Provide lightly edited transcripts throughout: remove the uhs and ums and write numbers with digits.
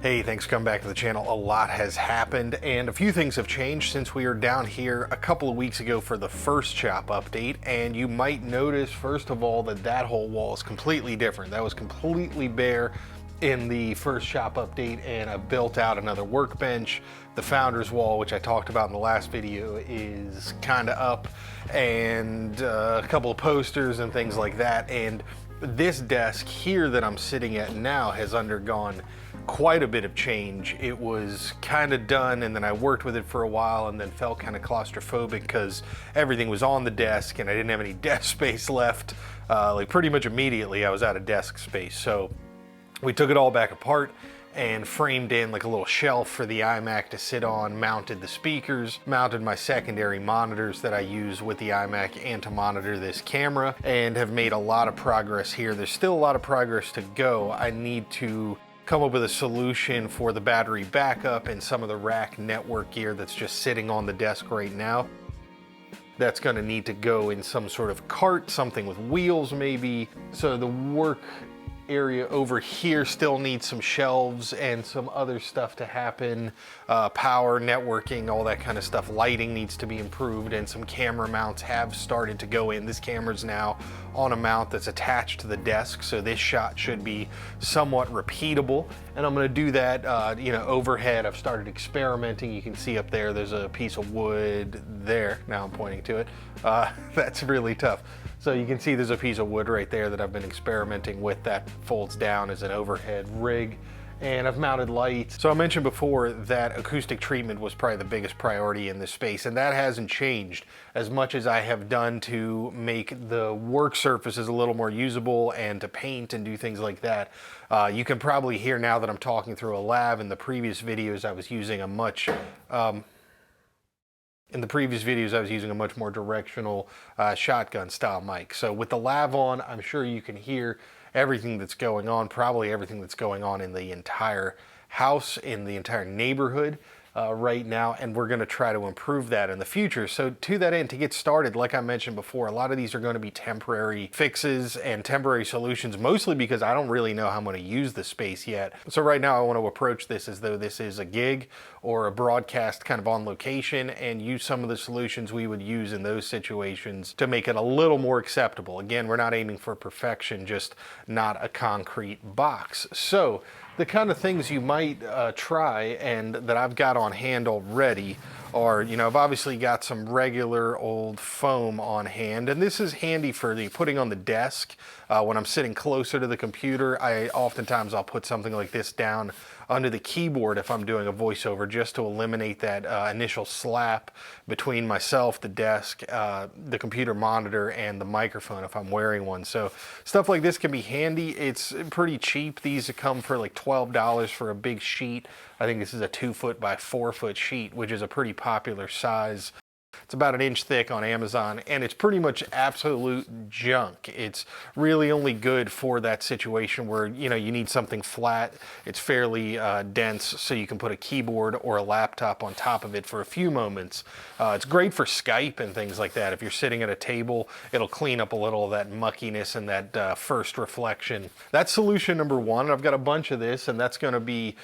Hey, thanks for coming back to the channel. A lot has happened and a few things have changed since we were down here a couple of weeks ago for the first shop update. And you might notice, first of all, that whole wall is completely different. That was completely bare in the first shop update, and I built out another workbench. The founder's wall, which I talked about in the last video, is kind of up, and a couple of posters and things like that. And this desk here that I'm sitting at now has undergone quite a bit of change. It was kind of done, and then I worked with it for a while and then felt kind of claustrophobic because everything was on the desk and I didn't have any desk space left. Like pretty much immediately I was out of desk space. So we took it all back apart and framed in like a little shelf for the iMac to sit on, mounted the speakers, mounted my secondary monitors that I use with the iMac and to monitor this camera, and have made a lot of progress here. There's still a lot of progress to go. I need to come up with a solution for the battery backup and some of the rack network gear that's just sitting on the desk right now. That's going to need to go in some sort of cart, something with wheels maybe. So the work area over here still needs some shelves and some other stuff to happen. Power, networking, all that kind of stuff. Lighting needs to be improved, and some camera mounts have started to go in. This camera's now on a mount that's attached to the desk, so this shot should be somewhat repeatable. And I'm going to do that, overhead. I've started experimenting. You can see up there, there's a piece of wood there. Now I'm pointing to it. That's really tough. So you can see there's a piece of wood right there that I've been experimenting with that folds down as an overhead rig. And I've mounted lights. So I mentioned before that acoustic treatment was probably the biggest priority in this space, and that hasn't changed as much as I have done to make the work surfaces a little more usable and to paint and do things like that. You can probably hear now that I'm talking through a lav. In the previous videos I was using a much more directional shotgun style mic. So with the lav on, I'm sure you can hear everything that's going on, probably everything that's going on in the entire house, in the entire neighborhood right now, and we're going to try to improve that in the future. So to that end, to get started, like I mentioned before, a lot of these are going to be temporary fixes and temporary solutions, mostly because I don't really know how I'm going to use the space yet. So right now I want to approach this as though this is a gig or a broadcast kind of on location, and use some of the solutions we would use in those situations to make it a little more acceptable. Again, we're not aiming for perfection, just not a concrete box. So the kind of things you might try, and that I've got on hand already, are, I've obviously got some regular old foam on hand, and this is handy for the putting on the desk. When I'm sitting closer to the computer, oftentimes I'll put something like this down under the keyboard if I'm doing a voiceover, just to eliminate that initial slap between myself, the desk, the computer monitor, and the microphone if I'm wearing one. So stuff like this can be handy. It's pretty cheap. These come for like $12 for a big sheet. I think this is a 2-foot by 4-foot sheet, which is a pretty popular size. It's about 1 inch thick on Amazon, and it's pretty much absolute junk. It's really only good for that situation where, you need something flat. It's fairly dense, so you can put a keyboard or a laptop on top of it for a few moments. It's great for Skype and things like that. If you're sitting at a table, it'll clean up a little of that muckiness and that first reflection. That's solution number one. I've got a bunch of this, and that's going to be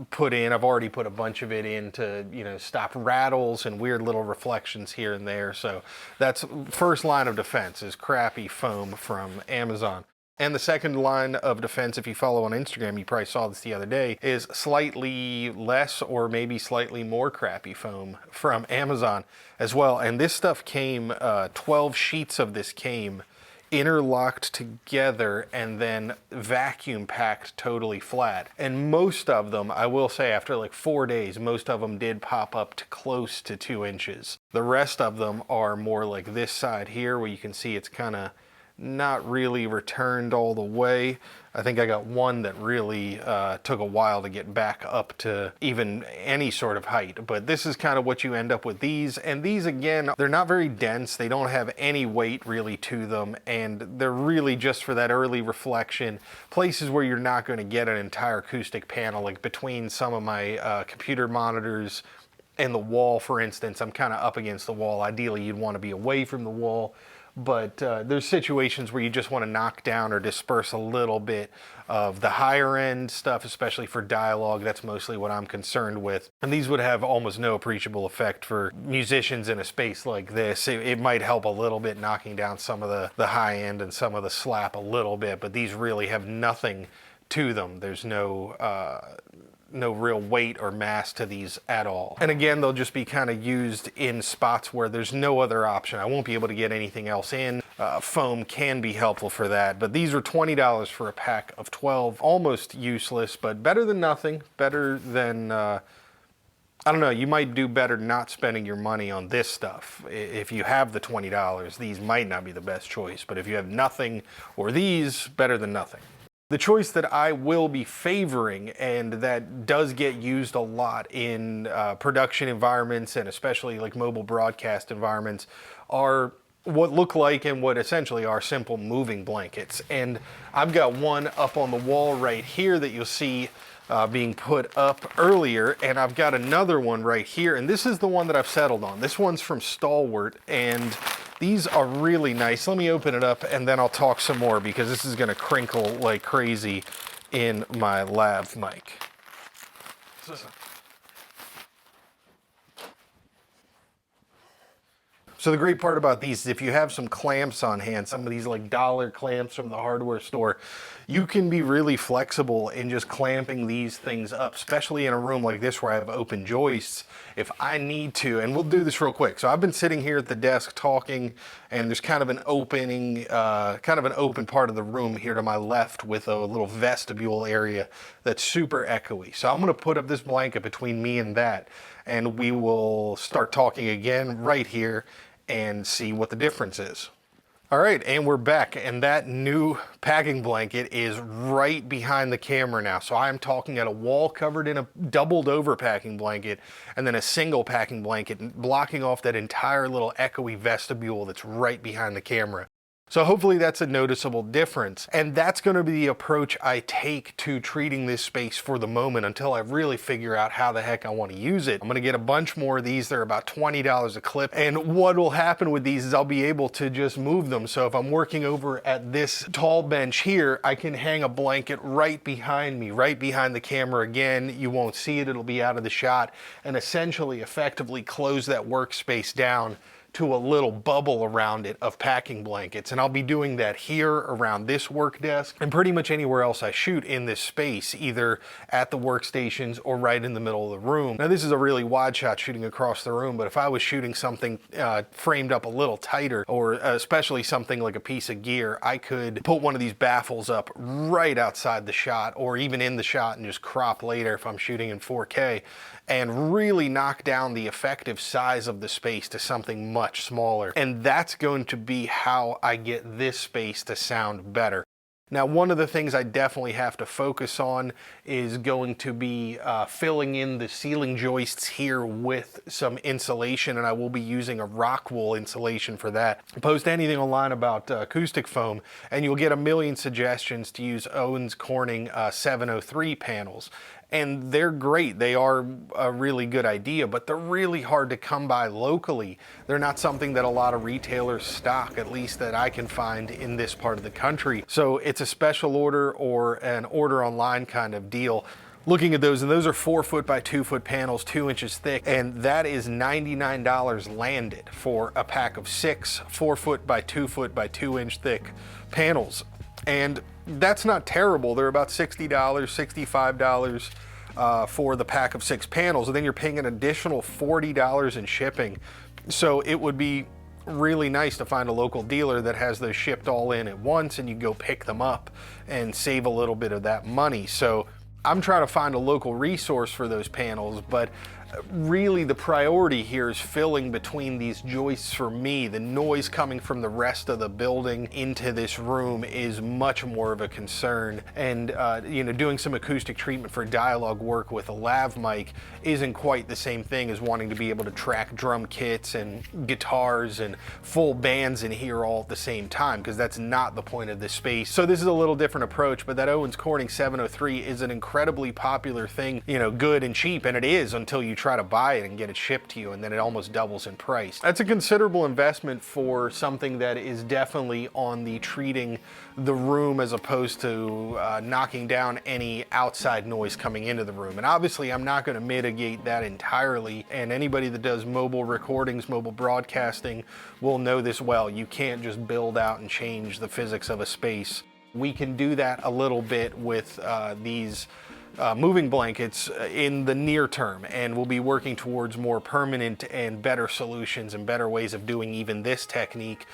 put in. I've already put a bunch of it in to, stop rattles and weird little reflections here and there. So that's first line of defense, is crappy foam from Amazon. And the second line of defense, if you follow on Instagram, you probably saw this the other day, is slightly less or maybe slightly more crappy foam from Amazon as well. And this stuff came, 12 sheets of this came interlocked together and then vacuum packed totally flat. And most of them, I will say, after like 4 days, most of them did pop up to close to 2 inches. The rest of them are more like this side here, where you can see it's kind of not really returned all the way. I think I got one that really took a while to get back up to even any sort of height. But this is kind of what you end up with these. And these, again, they're not very dense. They don't have any weight really to them. And they're really just for that early reflection. Places where you're not going to get an entire acoustic panel, like between some of my computer monitors and the wall, for instance. I'm kind of up against the wall. Ideally, you'd want to be away from the wall. but there's situations where you just want to knock down or disperse a little bit of the higher end stuff, especially for dialogue. That's mostly what I'm concerned with. And these would have almost no appreciable effect for musicians in a space like this. It might help a little bit knocking down some of the high end and some of the slap a little bit, but these really have nothing to them. There's no real weight or mass to these at all. And again, they'll just be kind of used in spots where there's no other option. I won't be able to get anything else in. Foam can be helpful for that, but these are $20 for a pack of 12. Almost useless, but better than nothing. Better than, I don't know, you might do better not spending your money on this stuff. If you have the $20, these might not be the best choice, but if you have nothing or these, better than nothing. The choice that I will be favoring, and that does get used a lot in production environments and especially like mobile broadcast environments, are what look like and what essentially are simple moving blankets. And I've got one up on the wall right here that you'll see being put up earlier, and I've got another one right here, and this is the one that I've settled on. This one's from Stalwart, and these are really nice. Let me open it up and then I'll talk some more, because this is gonna crinkle like crazy in my lav mic. So the great part about these is if you have some clamps on hand, some of these like dollar clamps from the hardware store, you can be really flexible in just clamping these things up, especially in a room like this where I have open joists. If I need to, and we'll do this real quick. So I've been sitting here at the desk talking, and there's kind of an opening, kind of an open part of the room here to my left with a little vestibule area that's super echoey. So I'm gonna put up this blanket between me and that, and we will start talking again right here and see what the difference is. All right, and we're back, and that new packing blanket is right behind the camera now. So I'm talking at a wall covered in a doubled over packing blanket, and then a single packing blanket blocking off that entire little echoey vestibule that's right behind the camera. So hopefully that's a noticeable difference, and that's going to be the approach I take to treating this space for the moment until I really figure out how the heck I want to use it. I'm going to get a bunch more of these. They're about $20 a clip, and what will happen with these is I'll be able to just move them. So if I'm working over at this tall bench here, I can hang a blanket right behind me, right behind the camera. Again, you won't see it, it'll be out of the shot, and essentially effectively close that workspace down to a little bubble around it of packing blankets. And I'll be doing that here around this work desk and pretty much anywhere else I shoot in this space, either at the workstations or right in the middle of the room. Now this is a really wide shot shooting across the room, but if I was shooting something framed up a little tighter, or especially something like a piece of gear, I could put one of these baffles up right outside the shot or even in the shot and just crop later if I'm shooting in 4K and really knock down the effective size of the space to something much smaller. And that's going to be how I get this space to sound better. Now, one of the things I definitely have to focus on is going to be filling in the ceiling joists here with some insulation, and I will be using a rock wool insulation for that. Post anything online about acoustic foam, and you'll get a million suggestions to use Owens Corning 703 panels. And they're great. They are a really good idea, but they're really hard to come by locally. They're not something that a lot of retailers stock, at least that I can find in this part of the country. So it's a special order or an order online kind of deal. Looking at those, and those are 4 foot by 2 foot panels, 2 inches thick, and that is $99 landed for a pack of 6 4 foot by 2 foot by 2 inch thick panels. And that's not terrible. They're about $60, $65 for the pack of 6 panels, and then you're paying an additional $40 in shipping. So it would be really nice to find a local dealer that has those shipped all in at once, and you go pick them up and save a little bit of that money. So I'm trying to find a local resource for those panels, but really the priority here is filling between these joists for me. The noise coming from the rest of the building into this room is much more of a concern, and you know, doing some acoustic treatment for dialogue work with a lav mic isn't quite the same thing as wanting to be able to track drum kits and guitars and full bands in here all at the same time, because that's not the point of this space. So this is a little different approach, but that Owens Corning 703 is an incredibly popular thing, you know, good and cheap, and it is until you you try to buy it and get it shipped to you, and then it almost doubles in price. That's a considerable investment for something that is definitely on the treating the room as opposed to knocking down any outside noise coming into the room. And obviously I'm not going to mitigate that entirely, and anybody that does mobile recordings, mobile broadcasting will know this well. You can't just build out and change the physics of a space. We can do that a little bit with these moving blankets in the near term, and we'll be working towards more permanent and better solutions and better ways of doing even this technique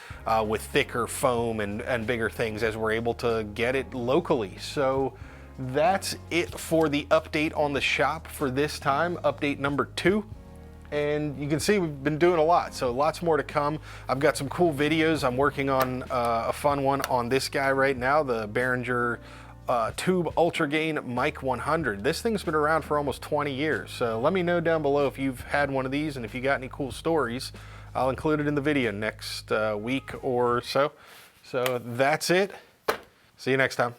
with thicker foam and bigger things as we're able to get it locally. So that's it for the update on the shop for this time, update number 2. And you can see we've been doing a lot, so lots more to come. I've got some cool videos. I'm working on a fun one on this guy right now, the Behringer Tube Ultra Gain Mic 100. This thing's been around for almost 20 years, so let me know down below if you've had one of these, and if you got any cool stories. I'll include it in the video next week or so. So that's it. See you next time.